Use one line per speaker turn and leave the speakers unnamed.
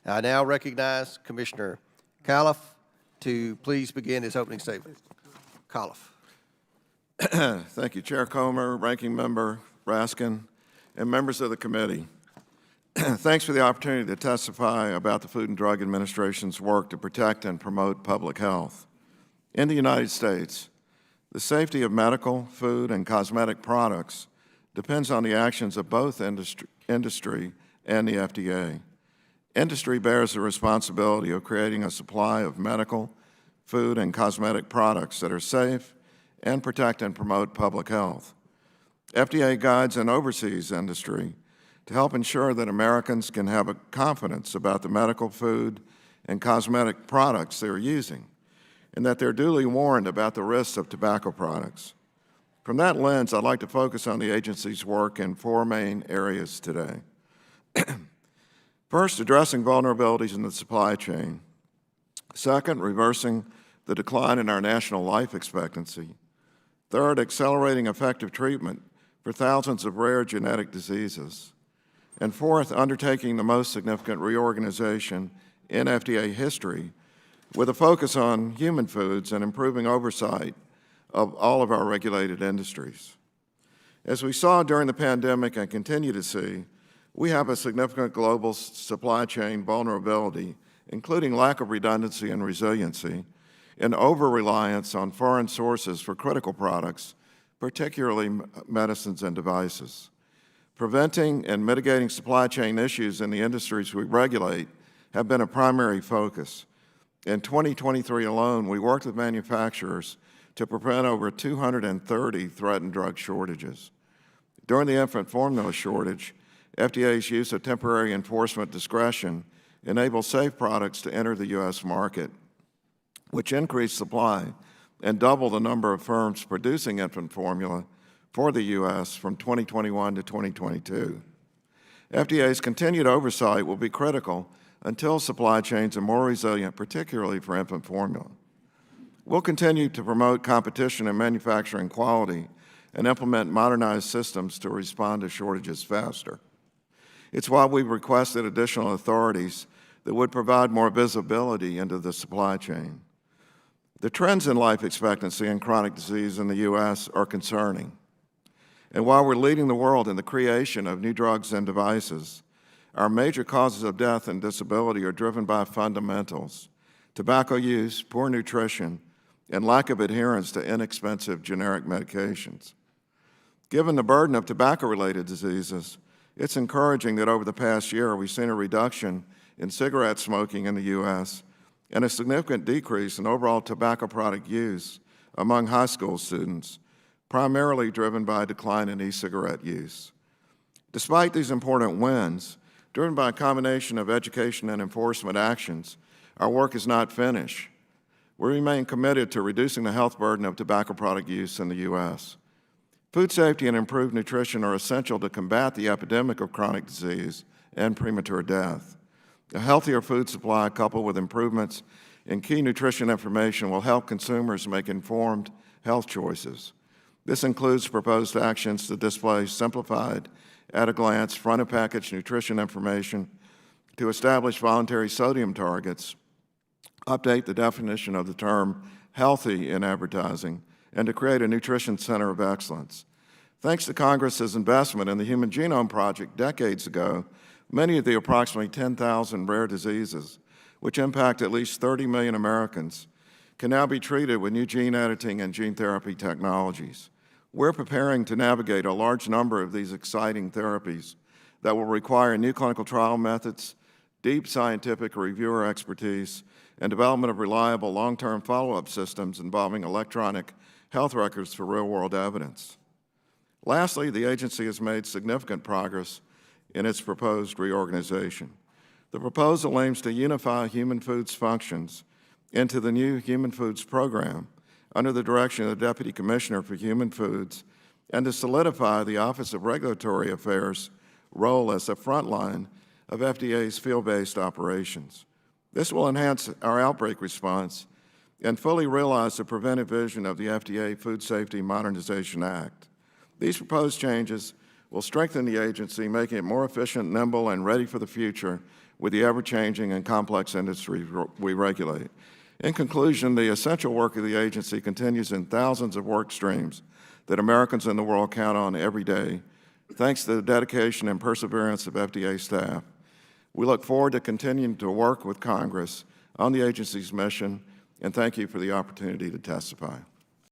I now recognize Commissioner Califf to please begin his opening statement. Califf.
Thank you, Chair Comer, Ranking Member Raskin, and members of the committee. Thanks for the opportunity to testify about the Food and Drug Administration's work to protect and promote public health. In the United States, the safety of medical, food, and cosmetic products depends on the actions of both industry and the FDA. Industry bears the responsibility of creating a supply of medical, food, and cosmetic products that are safe and protect and promote public health. FDA guides and oversees industry to help ensure that Americans can have a confidence about the medical, food, and cosmetic products they're using, and that they're duly warned about the risks of tobacco products. From that lens, I'd like to focus on the agency's work in four main areas today. First, addressing vulnerabilities in the supply chain. Second, reversing the decline in our national life expectancy. Third, accelerating effective treatment for thousands of rare genetic diseases. And fourth, undertaking the most significant reorganization in FDA history with a focus on human foods and improving oversight of all of our regulated industries. As we saw during the pandemic and continue to see, we have a significant global supply chain vulnerability, including lack of redundancy and resiliency, and over-reliance on foreign sources for critical products, particularly medicines and devices. Preventing and mitigating supply chain issues in the industries we regulate have been a primary focus. In 2023 alone, we worked with manufacturers to prevent over 230 threatened drug shortages. During the infant formula shortage, FDA's use of temporary enforcement discretion enabled safe products to enter the U.S. market, which increased supply and doubled the number of firms producing infant formula for the U.S. from 2021 to 2022. FDA's continued oversight will be critical until supply chains are more resilient, particularly for infant formula. We'll continue to promote competition in manufacturing quality and implement modernized systems to respond to shortages faster. It's why we've requested additional authorities that would provide more visibility into the supply chain. The trends in life expectancy and chronic disease in the U.S. are concerning. And while we're leading the world in the creation of new drugs and devices, our major causes of death and disability are driven by fundamentals: tobacco use, poor nutrition, and lack of adherence to inexpensive generic medications. Given the burden of tobacco-related diseases, it's encouraging that over the past year we've seen a reduction in cigarette smoking in the U.S. and a significant decrease in overall tobacco product use among high school students, primarily driven by a decline in e-cigarette use. Despite these important wins, driven by a combination of education and enforcement actions, our work is not finished. We remain committed to reducing the health burden of tobacco product use in the U.S. Food safety and improved nutrition are essential to combat the epidemic of chronic disease and premature death. A healthier food supply coupled with improvements in key nutrition information will help consumers make informed health choices. This includes proposed actions to display simplified, at-a-glance, front-of-package nutrition information, to establish voluntary sodium targets, update the definition of the term healthy in advertising, and to create a nutrition center of excellence. Thanks to Congress's investment in the Human Genome Project decades ago, many of the approximately 10,000 rare diseases, which impact at least 30 million Americans, can now be treated with new gene editing and gene therapy technologies. We're preparing to navigate a large number of these exciting therapies that will require new clinical trial methods, deep scientific reviewer expertise, and development of reliable long-term follow-up systems involving electronic health records for real-world evidence. Lastly, the agency has made significant progress in its proposed reorganization. The proposal aims to unify human foods functions into the new Human Foods Program under the direction of the Deputy Commissioner for Human Foods, and to solidify the Office of Regulatory Affairs' role as the front line of FDA's field-based operations. This will enhance our outbreak response and fully realize the preventive vision of the FDA Food Safety Modernization Act. These proposed changes will strengthen the agency, making it more efficient, nimble, and ready for the future with the ever-changing and complex industry we regulate. In conclusion, the essential work of the agency continues in thousands of work streams that Americans in the world count on every day, thanks to the dedication and perseverance of FDA staff. We look forward to continuing to work with Congress on the agency's mission, and thank you for the opportunity to testify.